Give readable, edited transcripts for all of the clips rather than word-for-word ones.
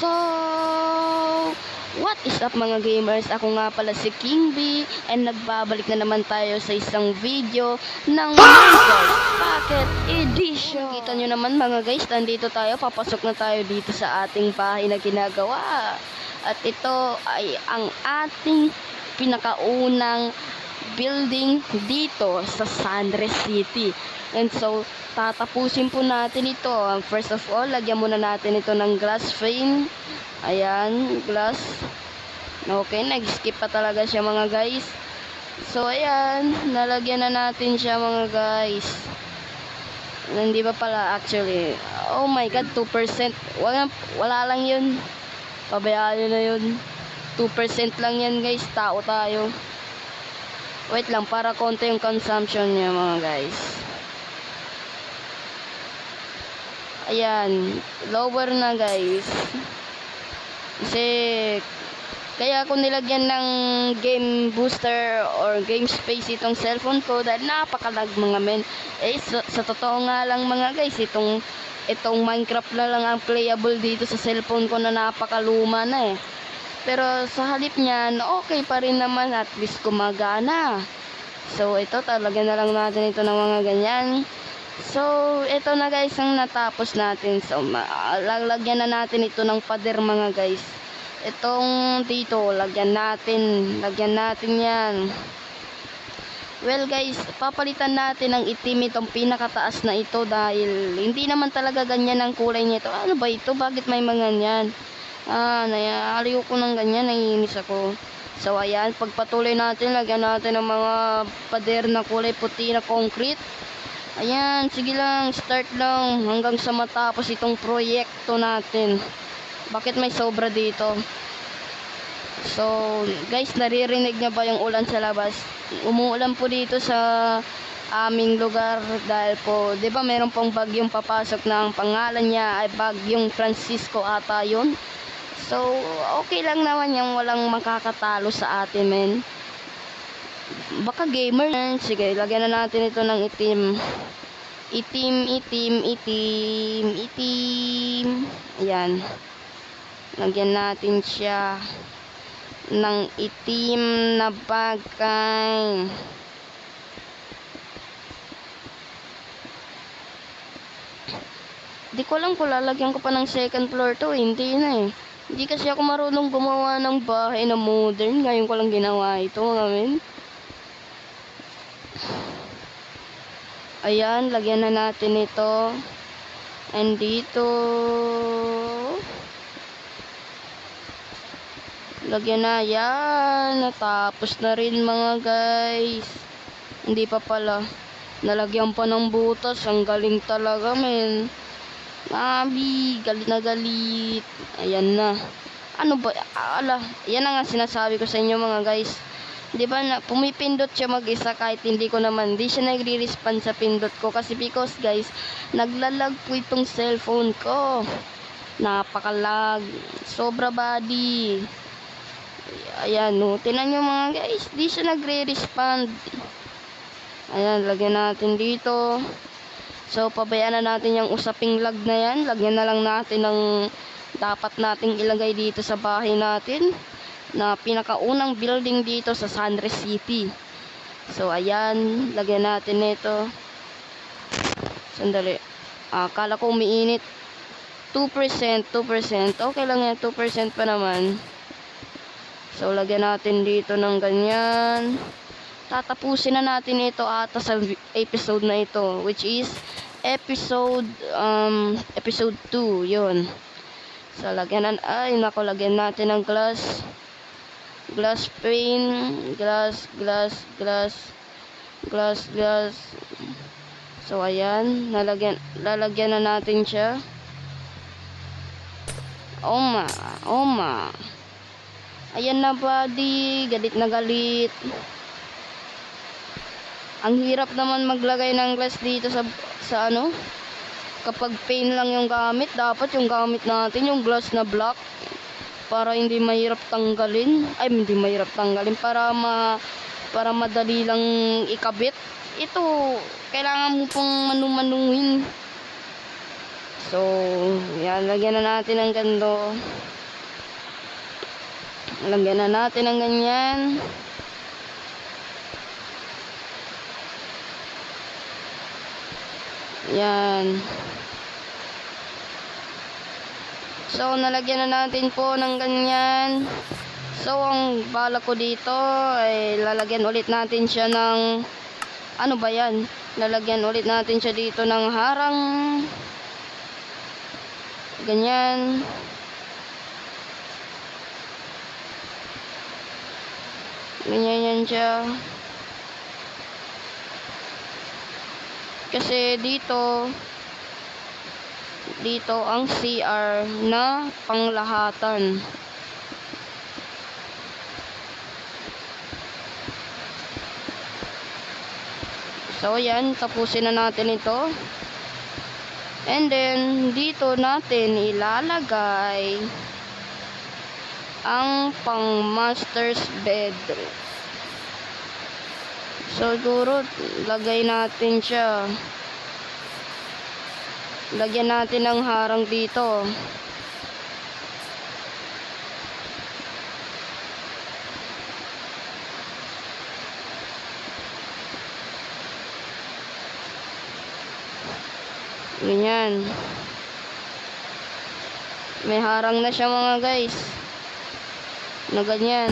So, what is up mga gamers? Ako nga pala si King B and nagbabalik na naman tayo sa isang video ng Minecraft Pocket Edition. Kita nyo naman mga guys, nandito tayo, papasok na tayo dito sa ating bahay na ginagawa. At ito ay ang ating pinakaunang building dito sa Sandres City. And so, tatapusin po natin ito. First of all, lagyan muna natin ito ng glass frame. Ayan, glass. Okay, nag-skip pa talaga siya mga guys. So, ayan, nalagyan na natin siya mga guys. Hindi ba pala actually? Oh my god, 2%. Wala lang yun. Pabayaan nyo na yun. 2% lang yan guys, tao tayo. Wait lang, para konti yung consumption niya mga guys. Ayan, lower na guys. Kasi kaya ako nilagyan ng game booster or game space itong cellphone ko dahil napakalag mga men. Sa totoo nga lang mga guys, itong Minecraft na lang ang playable dito sa cellphone ko na napakaluma na eh. Pero sa halip niyan, okay pa rin naman, at least gumagana. So ito, talaga na lang natin ito ng mga ganyan. So ito na guys ang natapos natin. So lalagyan na natin ito ng pader mga guys. Itong dito, lagyan natin yan. Well guys, papalitan natin ng itim itong pinakataas na ito dahil hindi naman talaga ganyan ang kulay nito. Ano ba ito? Bakit may mga ganyan? Aliw ko ng ganyan, naiinis ako. So ayan, pagpatuloy natin, lagyan natin ng mga pader na kulay puti na concrete. Ayan, sige lang, start lang hanggang sa matapos itong proyekto natin. Bakit may sobra dito? So guys, naririnig niya ba yung ulan sa labas? Umuulan po dito sa aming lugar dahil po, 'di ba meron pong bagyong papasok na ang pangalan niya ay Bagyong Francisco ata yun. So okay lang naman yung walang makakatalo sa atin men. Baka gamer yan. Sige, lagyan na natin ito ng itim. Itim. Ayan. Lagyan natin siya ng itim na bagay. Di ko alam kung lalagyan ko pa ng second floor to. Hindi na eh. Hindi kasi ako marunong gumawa ng bahay na modern. Ngayon ko lang ginawa ito mga men. Ayan, lagyan na natin ito. And dito lagyan na yan. Natapos na rin mga guys. Hindi pa pala. Nalagyan pa ng butas. Ang galing talaga men. Mami, galit na galit. Ayan na. Ano ba? Yan na nga sinasabi ko sa inyo mga guys. Di ba na pumipindot siya mag-isa kahit hindi siya nagre-respond sa pindot ko kasi because guys, naglalag po itong cellphone ko. Napakalag. Sobra body. Ayan no. Tingnan nyo mga guys, di siya nagre-respond. Ayan, lagyan natin dito. So pabayaan na natin yung usaping lag na yan. Lagyan na lang natin ng dapat nating ilagay dito sa bahay natin na pinakaunang building dito sa Sandres City. So ayan, lagyan natin nito. Sandali. Akala ko umiinit. 2%. Okay lang yan, 2% pa naman. So lagyan natin dito ng ganyan. Tatapusin na natin ito ata sa episode na ito, which is episode 2, yun. So lagyan natin ng glass pane, glass. So ayan, lalagyan na natin siya. Oma. Ayan na buddy, galit na galit. Ang hirap naman maglagay ng glass dito sa ano. Kapag pane lang yung gamit, dapat yung gamit natin yung glass na block. Para hindi mahirap tanggalin. Para madali lang ikabit. Ito, kailangan mo pong manumanuhin. So, yan, lagyan na natin ng ganito. Lagyan na natin ng ganyan. Yan. So, nalagyan na natin po ng ganyan. So, ang bala ko dito ay lalagyan ulit natin siya ng ano ba yan? Lalagyan ulit natin siya dito ng harang. Ganyan. Ganyan yan siya. Kasi dito ang CR na panglahatan. So, yan. Tapusin na natin ito. And then, dito natin ilalagay ang pang master's bed. So, siguro, lagay natin siya. Lagyan natin ng harang dito. Ganyan. May harang na siya mga guys. Na ganyan.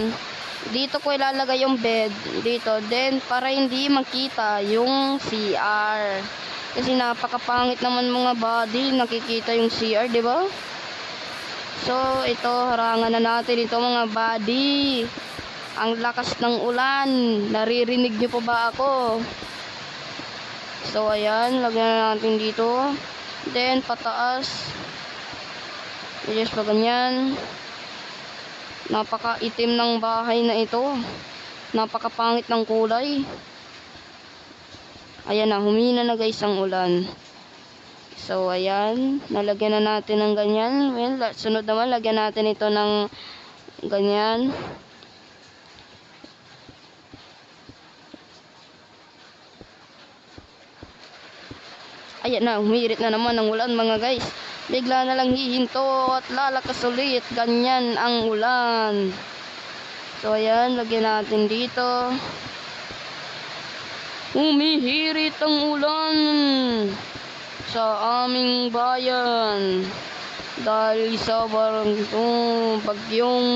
Dito ko ilalagay yung bed. Dito. Then, para hindi makita yung CR. Kasi napakapangit naman mga body. Nakikita yung CR, di ba? So, ito. Harangan na natin ito mga body. Ang lakas ng ulan. Naririnig niyo pa ba ako? So, ayan. Lagyan na natin dito. Then, pataas. Just pa ganyan. Napaka-itim ng bahay na ito. Napakapangit ng kulay. Ayan na. Humina na guys ang ulan. So, ayan. Nalagyan na natin ng ganyan. Well, sunod naman, lagyan natin ito ng ganyan. Ayan na, humirit na naman ang ulan mga guys. Bigla na lang hihinto at lalakas ulit. Ganyan ang ulan. So ayan, lagyan natin dito. Humihirit ang ulan sa aming bayan. Dahil sa bagyong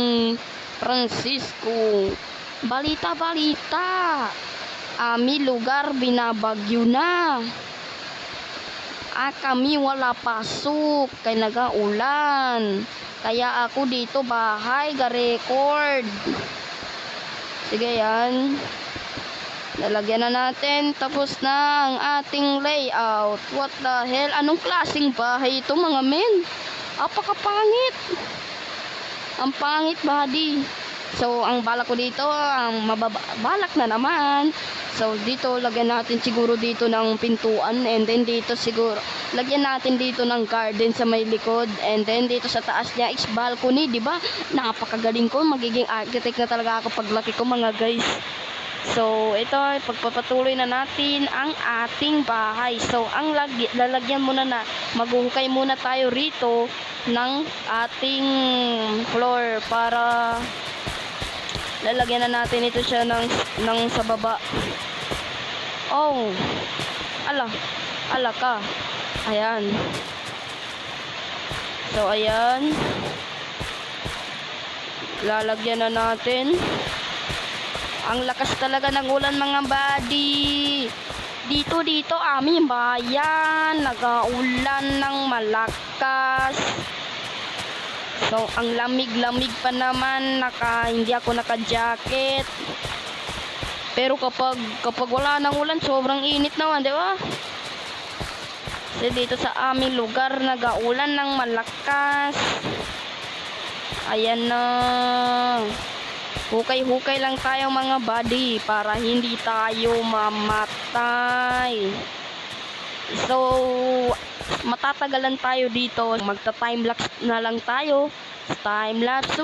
Francisco. Balita-balita. Aming lugar binabagyo na. Kami wala pasok kay nagaulan. Kaya ako dito bahay ga-record. Sige yan. Lalagyan na natin. Tapos na ang ating layout. What the hell? Anong klaseng bahay ito mga men? Apakapangit. Ang pangit body. So ang balak ko dito, ang balak na naman. So dito lagyan natin siguro dito ng pintuan, and then dito siguro lagyan natin dito ng garden sa may likod, and then dito sa taas niya is balcony, di ba? Napakagaling ko, magiging architect na talaga ako paglaki ko mga guys. So ito, pagpapatuloy na natin ang ating bahay. So ang lalagyan muna na, maghuhukay muna tayo rito ng ating floor para lalagyan na natin ito siya ng sa baba. Oh, ala ka. Ayan. So ayan, lalagyan na natin. Ang lakas talaga ng ulan mga buddy. Dito aming bayan nagaulan ng malakas. So ang lamig-lamig pa naman, hindi ako naka-jacket. Pero kapag wala nang ulan, sobrang init naman, di ba? Kasi dito sa aming lugar nagaulan ng malakas. Ayan na. Hukay-hukay lang tayo mga buddy para hindi tayo mamatay. So matatagalan tayo dito. Magta-timelapse na lang tayo. Timelapse.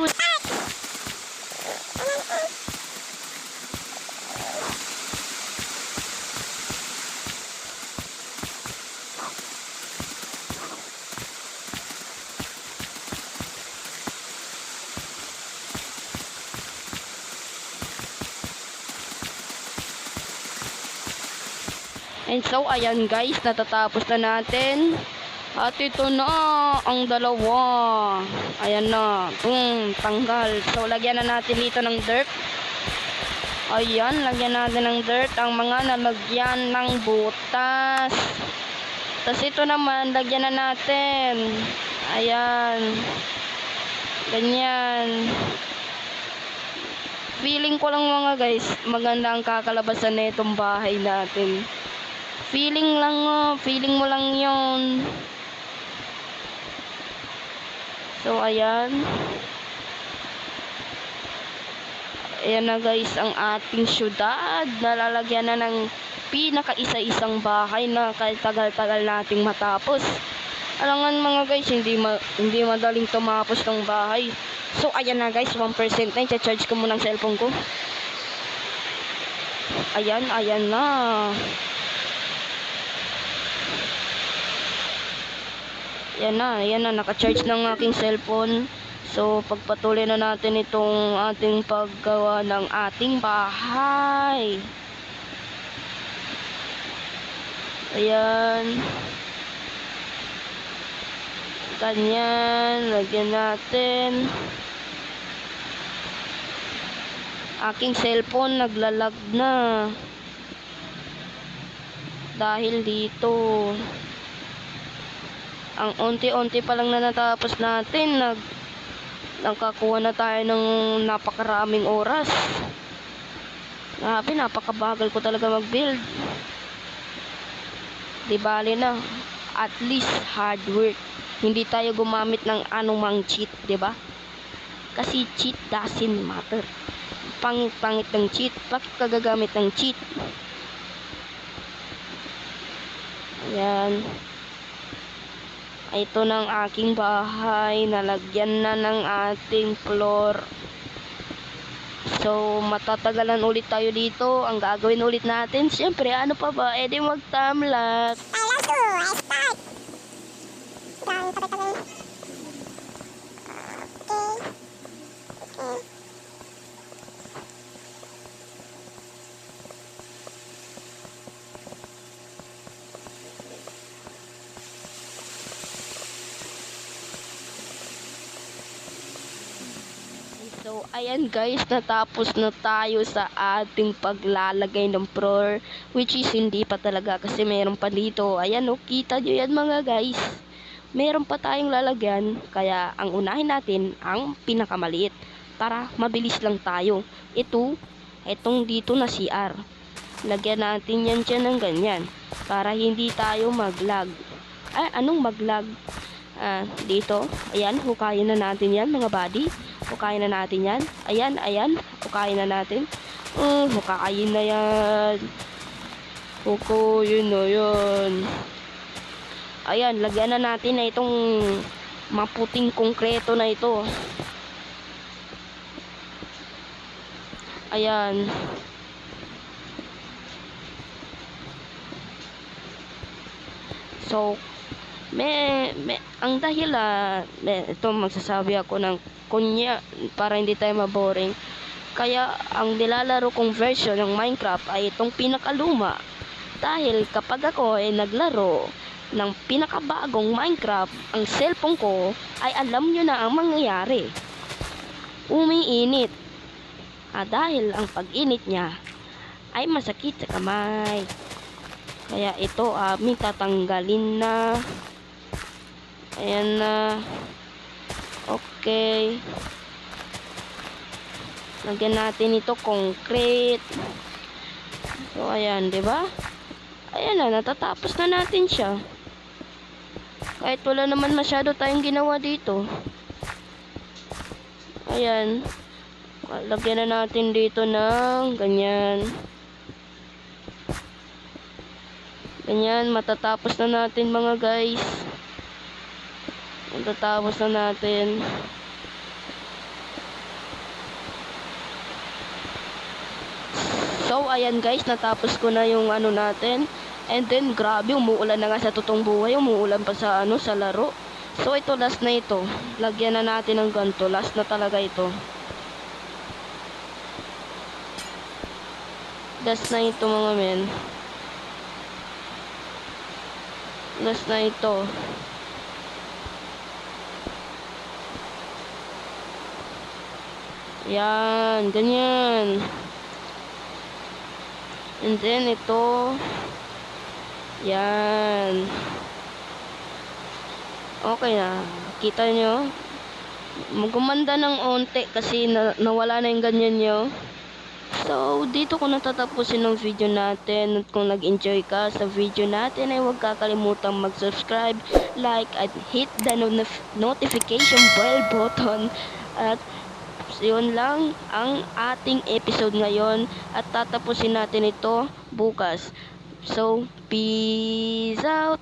And so, ayan guys, natatapos na natin. At ito na ang dalawa. Ayan na. Tanggal. So, lagyan na natin dito ng dirt. Ayan, lagyan natin ng dirt ang mga nalagyan ng butas. Tapos ito naman, lagyan na natin. Ayan. Ganyan. Feeling ko lang mga guys, maganda ang kakalabasan na itong bahay natin. Feeling lang, feeling mo lang yon. So, ayan. Ayan na guys, ang ating syudad. Nalalagyan na ng pinaka-isa-isang bahay na kahit tagal-tagal nating matapos. Alangan mga guys, hindi madaling tumapos ng bahay. So, ayan na guys, 1% na. I-charge ko muna ang cellphone ko. Ayan, ayan na. Ayan na, naka-charge ng aking cellphone. So, pagpatuloy na natin itong ating paggawa ng ating bahay. Ayan. Ganyan, lagyan natin. Aking cellphone naglalag na. Dahil dito. Ang unti-unti pa lang na natapos natin, nagkakuha na tayo ng napakaraming oras. Grabe, napakabagal ko talaga mag-build. Di bali na, at least hard work. Hindi tayo gumamit ng anumang cheat, di ba? Kasi cheat doesn't matter. Pangit-pangit ng cheat, bakit ka gagamit ng cheat? Ayan. Ito ng aking bahay, nalagyan na ng ating floor. So, matatagalan ulit tayo dito. Ang gagawin ulit natin, siyempre, ano pa ba? E di mag-timelapse. I love to, I start. Tagal. Okay. So, ayan guys, natapos na tayo sa ating paglalagay ng floor, which is hindi pa talaga kasi meron pa dito. Ayan o, kita nyo yan mga guys. Meron pa tayong lalagyan, kaya ang unahin natin ang pinakamaliit para mabilis lang tayo. Itong dito na CR. Lagyan natin yan dyan ng ganyan para hindi tayo maglag. Anong maglag? Dito, ayan, hukayin na natin yan mga buddy. Hukayin na natin yan. Ayan, hukayin na natin. Hukayin na yan. Hukayin na yan. Ayan, lagyan na natin na itong maputing konkreto na ito. Ayan. So, ang dahilan, ito magsasabi ako ng kunya para hindi tayo maboring. Kaya ang nilalaro kong version ng Minecraft ay itong pinakaluma. Dahil kapag ako ay naglaro ng pinakabagong Minecraft, ang cellphone ko ay alam nyo na ang mangyayari. Umiinit. Dahil ang pag-init niya ay masakit sa kamay. Kaya ito aming tatanggalin na. Ayan na. Okay. Lagyan natin ito concrete. So ayan, 'di ba? Ayan na, natatapos na natin siya. Kahit wala naman masyado tayong ginawa dito. Ayan. Lagyan na natin dito ng ganyan. Ganyan, matatapos na natin mga guys. Matatapos na natin. So, ayan guys, natapos ko na yung ano natin. And then, grabe, umuulan na nga sa totoong buhay. Umuulan pa sa sa laro. So, ito, last na ito. Lagyan na natin ng ganito. Last na talaga ito. Last na ito mga men. Last na ito. Yan, ganyan. And then ito. Yan. Okay na. Kita nyo? Magumanda ng onte kasi nawala na yung ganyan nyo. So, dito ko natatapusin ng video natin. At kung nag-enjoy ka sa video natin ay huwag kakalimutang mag-subscribe, like, at hit the notification bell button. At yun lang ang ating episode ngayon at tatapusin natin ito bukas. So, peace out!